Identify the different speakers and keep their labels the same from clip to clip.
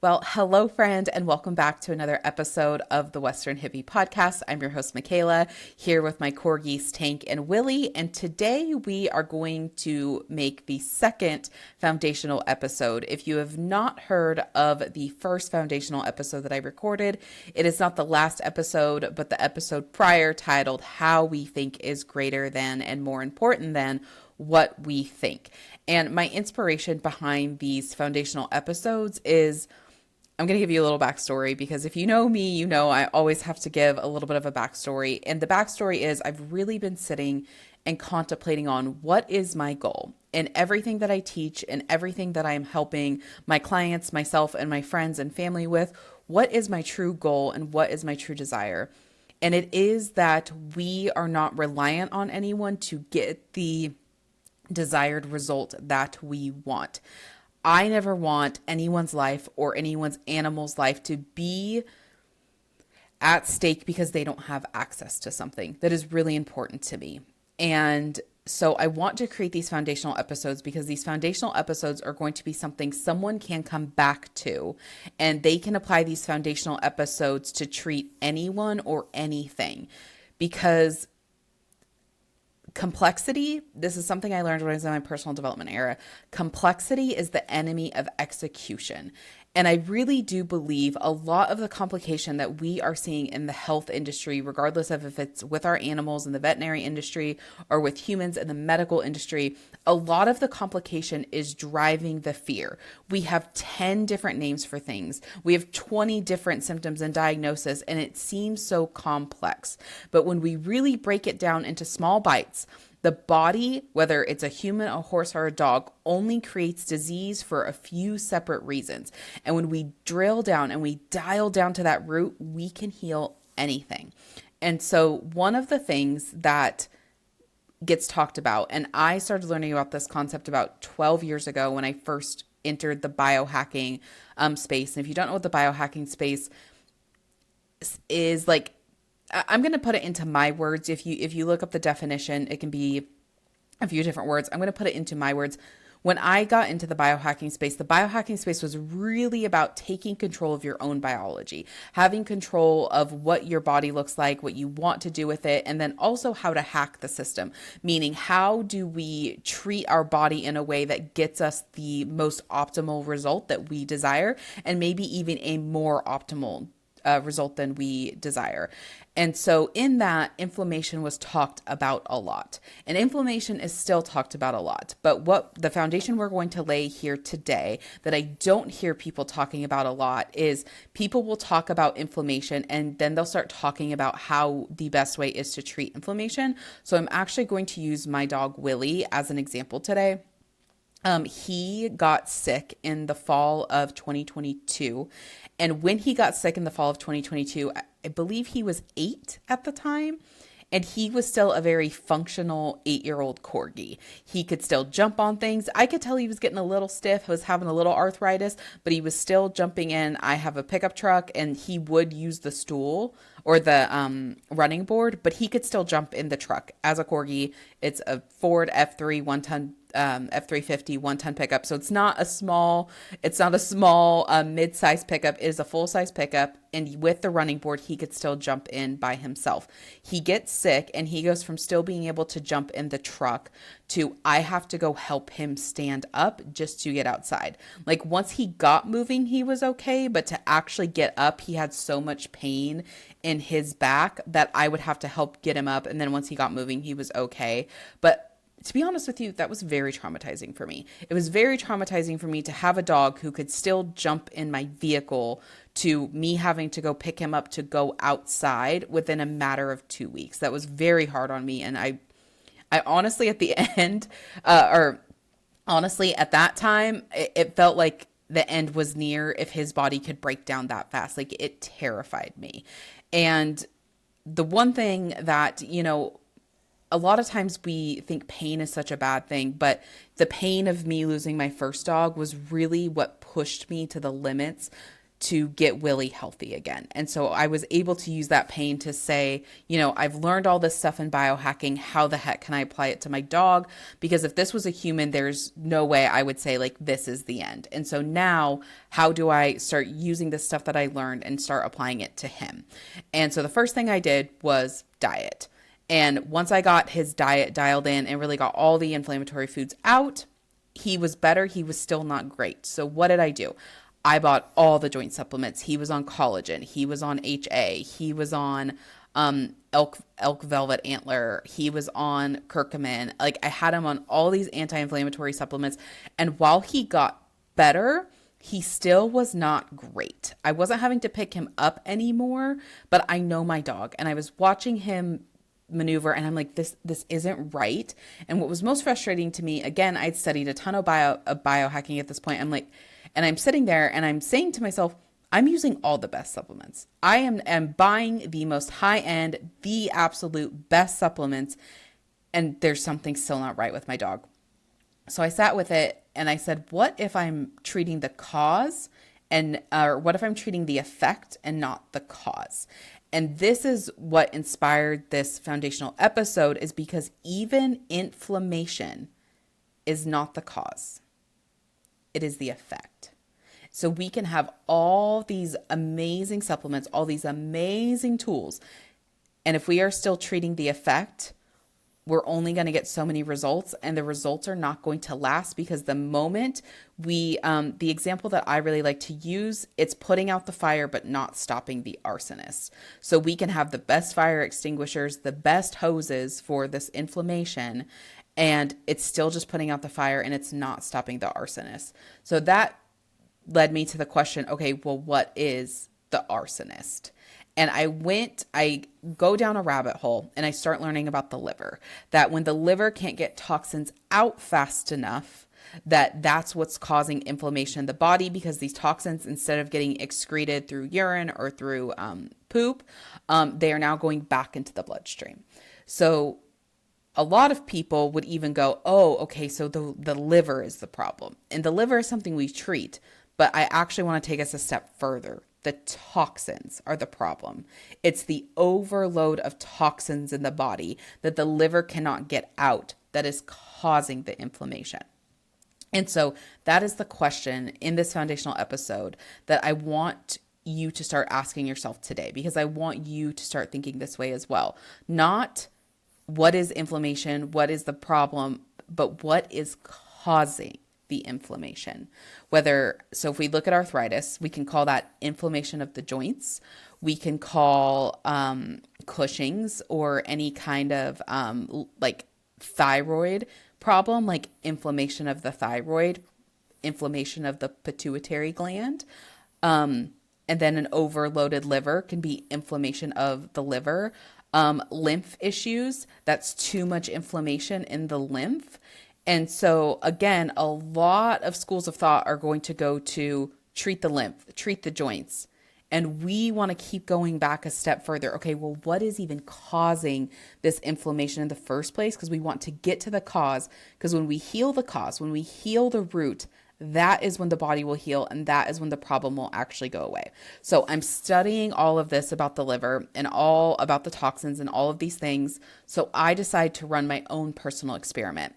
Speaker 1: Well, hello, friend, and welcome back to another episode of the Western Hippie Podcast. I'm your host, Michaela, here with my corgis, Tank and Willie, and today we are going to make the second foundational episode. If you have not heard of the first foundational episode that I recorded, it is not the last episode, but the episode prior titled How We Think is Greater Than and More Important Than What We Think. And my inspiration behind these foundational episodes is I'm going to give you a little backstory because if you know me, you know I always have to give a little bit of a backstory. And the backstory is I've really been sitting and contemplating on what is my goal in everything that I teach and everything that I am helping my clients, myself, and my friends and family with. What is my true goal and what is my true desire? And it is that we are not reliant on anyone to get the desired result that we want. I never want anyone's life or anyone's animal's life to be at stake because they don't have access to something that is really important to me. And so I want to create these foundational episodes because these foundational episodes are going to be something someone can come back to, and they can apply these foundational episodes to treat anyone or anything. Because complexity, this is something I learned when I was in my personal development era. Complexity is the enemy of execution. And I really do believe a lot of the complication that we are seeing in the health industry, regardless of if it's with our animals in the veterinary industry or with humans in the medical industry, a lot of the complication is driving the fear. We have 10 different names for things. We have 20 different symptoms and diagnosis, and it seems so complex. But when we really break it down into small bites, the body, whether it's a human, a horse, or a dog, only creates disease for a few separate reasons. And when we drill down and we dial down to that root, we can heal anything. And so one of the things that gets talked about, and I started learning about this concept about 12 years ago when I first entered the biohacking space. And if you don't know what the biohacking space is, like, I'm going to put it into my words. If you look up the definition, it can be a few different words. I'm going to put it into my words. When I got into the biohacking space was really about taking control of your own biology, having control of what your body looks like, what you want to do with it, and then also how to hack the system, meaning how do we treat our body in a way that gets us the most optimal result that we desire, and maybe even a more optimal result than we desire. And so in that, inflammation was talked about a lot, and inflammation is still talked about a lot. But what the foundation we're going to lay here today that I don't hear people talking about a lot is people will talk about inflammation and then they'll start talking about how the best way is to treat inflammation. So I'm actually going to use my dog Willie as an example today. He got sick in the fall of 2022. And when he got sick in the fall of 2022, I believe he was 8 at the time. And he was still a very functional 8-year-old corgi. He could still jump on things. I could tell he was getting a little stiff, was having a little arthritis, but he was still jumping in. I have a pickup truck and he would use the stool or the running board, but he could still jump in the truck. As a corgi, it's a Ford F3 1-ton F350 1-ton pickup. So it's not a small mid-size pickup. It is a full-size pickup. And with the running board, he could still jump in by himself. He gets sick and he goes from still being able to jump in the truck to I have to go help him stand up just to get outside. Like once he got moving, he was okay. But to actually get up, he had so much pain in his back that I would have to help get him up. And then once he got moving, he was okay. But to be honest with you, that was very traumatizing for me. It was very traumatizing for me to have a dog who could still jump in my vehicle to me having to go pick him up to go outside within a matter of 2 weeks. That was very hard on me. And I honestly at the end, honestly at that time, it felt like the end was near if his body could break down that fast. Like it terrified me. And the one thing that, a lot of times we think pain is such a bad thing, but the pain of me losing my first dog was really what pushed me to the limits to get Willie healthy again. And so I was able to use that pain to say, I've learned all this stuff in biohacking. How the heck can I apply it to my dog? Because if this was a human, there's no way I would say like, this is the end. And so now how do I start using the stuff that I learned and start applying it to him? And so the first thing I did was diet. And once I got his diet dialed in and really got all the inflammatory foods out, he was better. He was still not great. So what did I do? I bought all the joint supplements. He was on collagen. He was on HA. He was on elk velvet antler. He was on curcumin. Like I had him on all these anti-inflammatory supplements. And while he got better, he still was not great. I wasn't having to pick him up anymore, but I know my dog and I was watching him maneuver and I'm like, this isn't right. And what was most frustrating to me, again, I'd studied a ton of biohacking at this point. I'm like, and I'm sitting there and I'm saying to myself, I'm using all the best supplements. I am buying the most high end, the absolute best supplements. And there's something still not right with my dog. So I sat with it and I said, what if I'm treating the cause or what if I'm treating the effect and not the cause? And this is what inspired this foundational episode, is because even inflammation is not the cause. It is the effect. So we can have all these amazing supplements, all these amazing tools. And if we are still treating the effect, we're only going to get so many results, and the results are not going to last, because the moment the example that I really like to use, it's putting out the fire, but not stopping the arsonist. So we can have the best fire extinguishers, the best hoses for this inflammation, and it's still just putting out the fire and it's not stopping the arsonist. So that led me to the question, okay, well, what is the arsonist? And I go down a rabbit hole and I start learning about the liver, that when the liver can't get toxins out fast enough, that's what's causing inflammation in the body, because these toxins, instead of getting excreted through urine or through poop, they are now going back into the bloodstream. So a lot of people would even go, oh, okay, so the liver is the problem. And the liver is something we treat, but I actually want to take us a step further. The toxins are the problem. It's the overload of toxins in the body that the liver cannot get out that is causing the inflammation. And so that is the question in this foundational episode that I want you to start asking yourself today, because I want you to start thinking this way as well. Not what is inflammation, what is the problem, but what is causing the inflammation. So if we look at arthritis, we can call that inflammation of the joints. We can call Cushing's or any kind of like thyroid problem, like inflammation of the thyroid, inflammation of the pituitary gland. And then an overloaded liver can be inflammation of the liver. Lymph issues, that's too much inflammation in the lymph. And so again, a lot of schools of thought are going to go to treat the lymph, treat the joints. And we want to keep going back a step further. Okay, well, what is even causing this inflammation in the first place? Because we want to get to the cause. Because when we heal the cause, when we heal the root, that is when the body will heal, and that is when the problem will actually go away. So I'm studying all of this about the liver and all about the toxins and all of these things. So I decided to run my own personal experiment.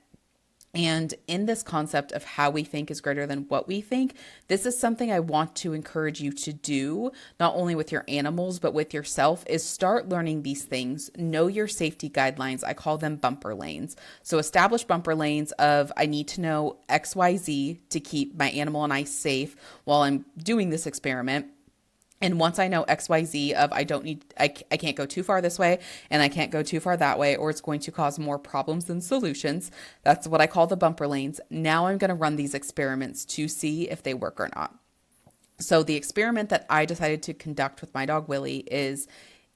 Speaker 1: And in this concept of how we think is greater than what we think, this is something I want to encourage you to do, not only with your animals, but with yourself, is start learning these things. Know your safety guidelines. I call them bumper lanes. So establish bumper lanes of, I need to know XYZ to keep my animal and I safe while I'm doing this experiment. And once I know XYZ of I can't go too far this way and I can't go too far that way, or it's going to cause more problems than solutions. That's what I call the bumper lanes. Now I'm going to run these experiments to see if they work or not. So the experiment that I decided to conduct with my dog Willie is,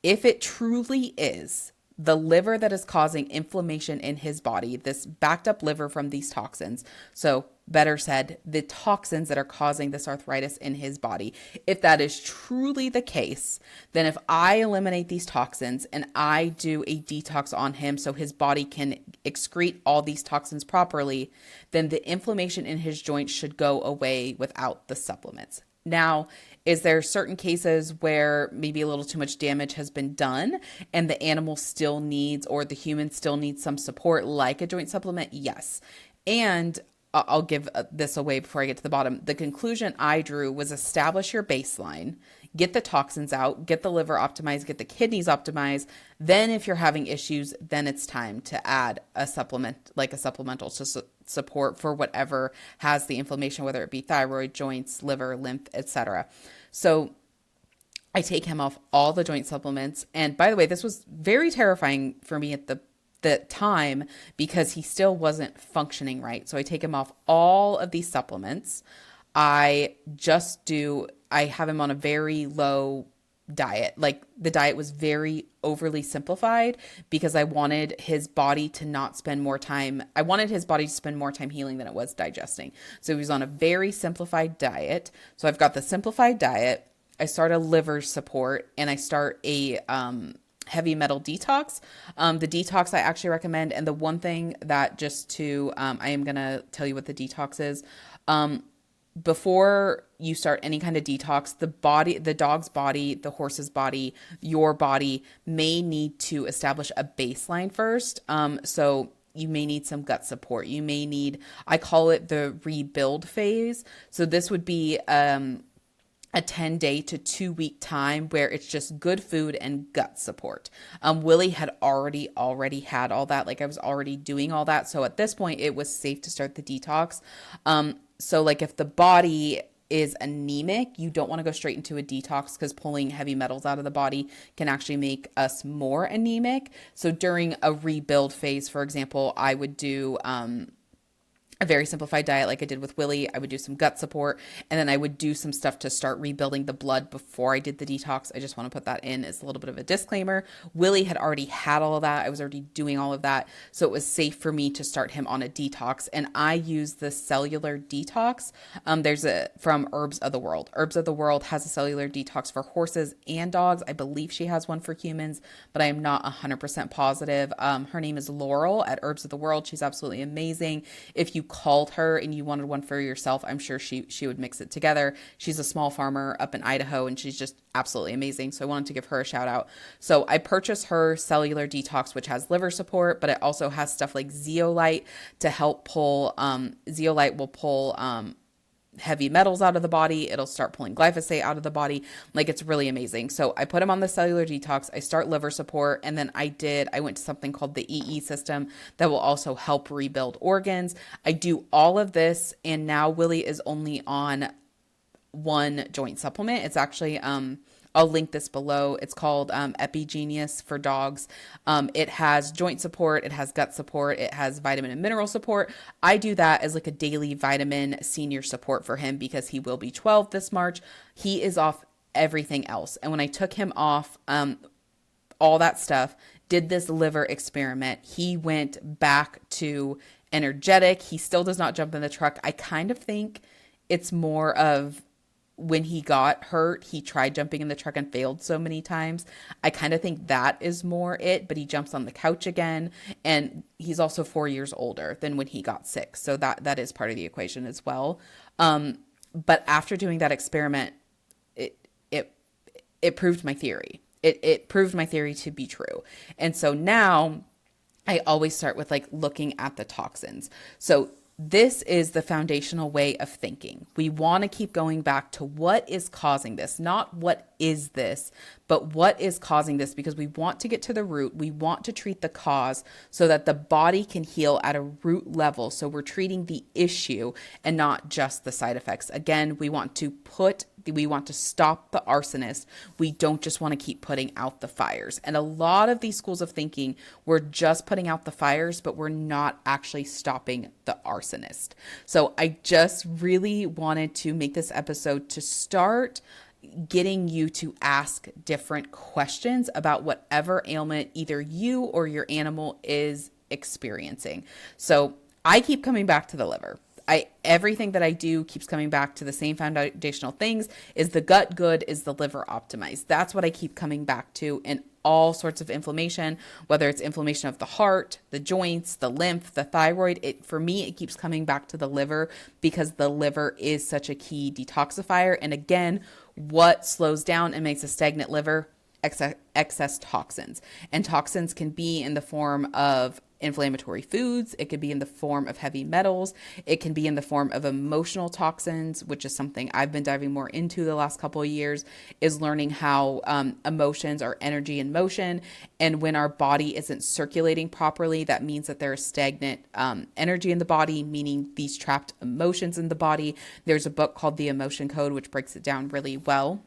Speaker 1: if it truly is the liver that is causing inflammation in his body, this backed up liver from these toxins. So better said, the toxins that are causing this arthritis in his body. If that is truly the case, then if I eliminate these toxins and I do a detox on him so his body can excrete all these toxins properly, then the inflammation in his joints should go away without the supplements. Now, Is there certain cases where maybe a little too much damage has been done and the animal still needs, or the human still needs some support like a joint supplement? Yes. And I'll give this away before I get to the bottom. The conclusion I drew was establish your baseline, get the toxins out, get the liver optimized, get the kidneys optimized. Then if you're having issues, then it's time to add a supplement, like a supplemental to support for whatever has the inflammation, whether it be thyroid, joints, liver, lymph, etc. So I take him off all the joint supplements. And by the way, this was very terrifying for me at the time because he still wasn't functioning right. So I take him off all of these supplements. I have him on a very low diet. Like the diet was very overly simplified because I wanted his body to not spend more time. I wanted his body to spend more time healing than it was digesting. So he was on a very simplified diet. So I've got the simplified diet. I start a liver support and I start a, heavy metal detox. The detox I actually recommend. And the one thing that I am going to tell you what the detox is. Before you start any kind of detox, the dog's body, the horse's body, your body may need to establish a baseline first. So you may need some gut support. You may need, I call it the rebuild phase. So this would be, a 10-day to 2-week time where it's just good food and gut support. Willie had already had all that. Like I was already doing all that. So at this point it was safe to start the detox. So like if the body is anemic, you don't want to go straight into a detox because pulling heavy metals out of the body can actually make us more anemic. So during a rebuild phase, for example, I would do, a very simplified diet like I did with Willie. I would do some gut support, and then I would do some stuff to start rebuilding the blood before I did the detox. I just want to put that in as a little bit of a disclaimer. Willie had already had all of that. I was already doing all of that. So it was safe for me to start him on a detox. And I use the cellular detox. From Herbs of the World. Herbs of the World has a cellular detox for horses and dogs. I believe she has one for humans, but I am not 100% positive. Her name is Laurel at Herbs of the World. She's absolutely amazing. If you called her and you wanted one for yourself, I'm sure she would mix it together. She's a small farmer up in Idaho and she's just absolutely amazing. So I wanted to give her a shout out. So I purchased her cellular detox, which has liver support, but it also has stuff like zeolite to help pull, zeolite will pull, heavy metals out of the body. It'll start pulling glyphosate out of the body. Like it's really amazing. So I put him on the cellular detox. I start liver support. And then I went to something called the EE system that will also help rebuild organs. I do all of this. And now Willie is only on one joint supplement. It's actually, I'll link this below. It's called Epigenius for dogs. It has joint support. It has gut support. It has vitamin and mineral support. I do that as like a daily vitamin senior support for him because he will be 12 this March. He is off everything else. And when I took him off all that stuff, did this liver experiment, he went back to energetic. He still does not jump in the truck. I kind of think it's more of when he got hurt, he tried jumping in the truck and failed so many times. I kind of think that is more it, but he jumps on the couch again. And he's also 4 years older than when he got sick. So that is part of the equation as well. But after doing that experiment, it proved my theory. It proved my theory to be true. And so now I always start with like looking at the toxins. So this is the foundational way of thinking. We want to keep going back to what is causing this, not what is this, but what is causing this, because we want to get to the root. We want to treat the cause so that the body can heal at a root level. So we're treating the issue and not just the side effects. Again, we want to stop the arsonist. We don't just want to keep putting out the fires. And a lot of these schools of thinking, we're just putting out the fires, but we're not actually stopping the arsonist. So I just really wanted to make this episode to start getting you to ask different questions about whatever ailment either you or your animal is experiencing. So I keep coming back to the liver. Everything that I do keeps coming back to the same foundational things. Is the gut good? Is the liver optimized? That's what I keep coming back to in all sorts of inflammation, whether it's inflammation of the heart, the joints, the lymph, the thyroid. For me, it keeps coming back to the liver because the liver is such a key detoxifier. And again, What slows down and makes a stagnant liver? Excess toxins. And toxins can be in the form of inflammatory foods. It could be in the form of heavy metals. It can be in the form of emotional toxins, which is something I've been diving more into the last couple of years, is learning how emotions are energy in motion. And when our body isn't circulating properly, that means that there is stagnant energy in the body, meaning these trapped emotions in the body. There's a book called The Emotion Code, which breaks it down really well.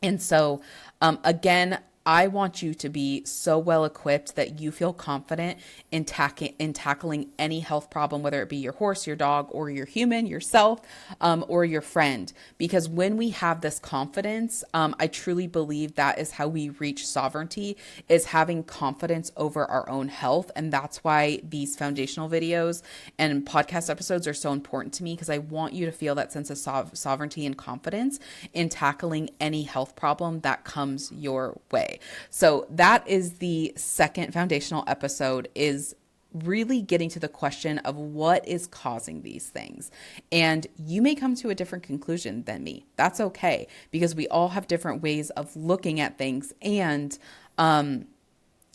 Speaker 1: And so, again, I want you to be so well equipped that you feel confident in tackling any health problem, whether it be your horse, your dog, or your human, yourself, or your friend. Because when we have this confidence, I truly believe that is how we reach sovereignty, is having confidence over our own health. And that's why these foundational videos and podcast episodes are so important to me, because I want you to feel that sense of sovereignty and confidence in tackling any health problem that comes your way. So that is the second foundational episode, is really getting to the question of what is causing these things. And you may come to a different conclusion than me. That's okay, because we all have different ways of looking at things. And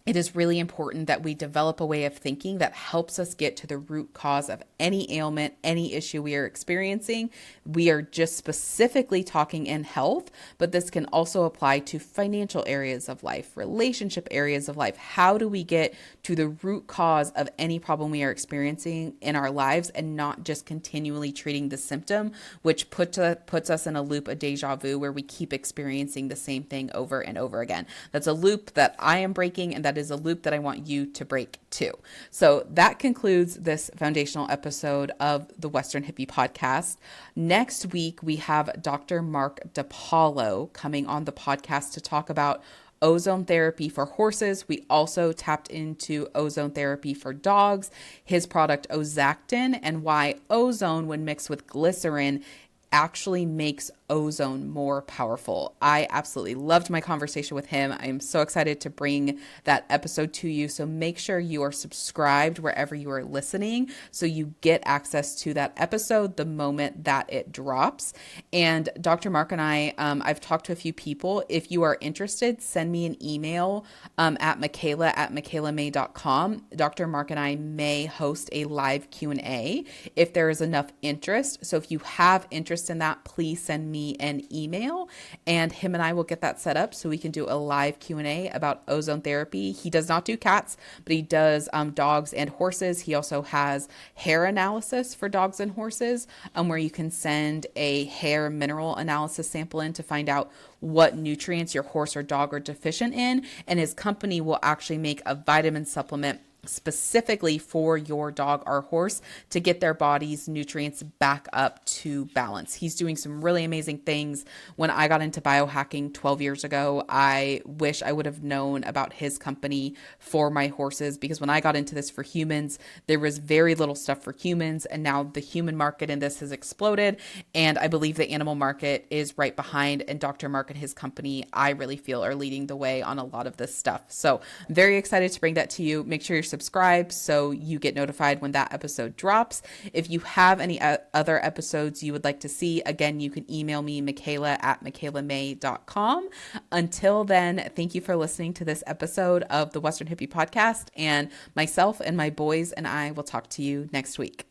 Speaker 1: it is really important that we develop a way of thinking that helps us get to the root cause of any ailment, any issue we are experiencing. We are just specifically talking in health, but this can also apply to financial areas of life, relationship areas of life. How do we get to the root cause of any problem we are experiencing in our lives, and not just continually treating the symptom, which puts us in a loop, a deja vu, where we keep experiencing the same thing over and over again. That's a loop that I am breaking, and that is a loop that I want you to break too. So that concludes this foundational episode of the Western Hippie Podcast. Next week, we have Dr. Mark DiPaolo coming on the podcast to talk about ozone therapy for horses. We also tapped into ozone therapy for dogs, his product Ozactin, and why ozone, when mixed with glycerin, actually makes ozone more powerful. I absolutely loved my conversation with him. I am so excited to bring that episode to you. So make sure you are subscribed wherever you are listening, so you get access to that episode the moment that it drops. And Dr. Mark and I've talked to a few people. If you are interested, send me an email at michaela@michaelamay.com. Dr. Mark and I may host a live Q&A if there is enough interest. So if you have interest in that, please send me an email, and him and I will get that set up so we can do a live Q&A about ozone therapy. He does not do cats, but he does dogs and horses. He also has hair analysis for dogs and horses, where you can send a hair mineral analysis sample in to find out what nutrients your horse or dog are deficient in. And his company will actually make a vitamin supplement specifically for your dog or horse to get their body's nutrients back up to balance. He's doing some really amazing things. When I got into biohacking 12 years ago, I wish I would have known about his company for my horses, because when I got into this for humans, there was very little stuff for humans, and now the human market in this has exploded, and I believe the animal market is right behind, and Dr. Mark and his company, I really feel, are leading the way on a lot of this stuff. So I'm very excited to bring that to you. Make sure you're subscribe so you get notified when that episode drops. If you have any other episodes you would like to see, again, you can email me, Michaela@michaelamay.com. Until then, thank you for listening to this episode of the Western Hippie Podcast, and myself and my boys and I will talk to you next week.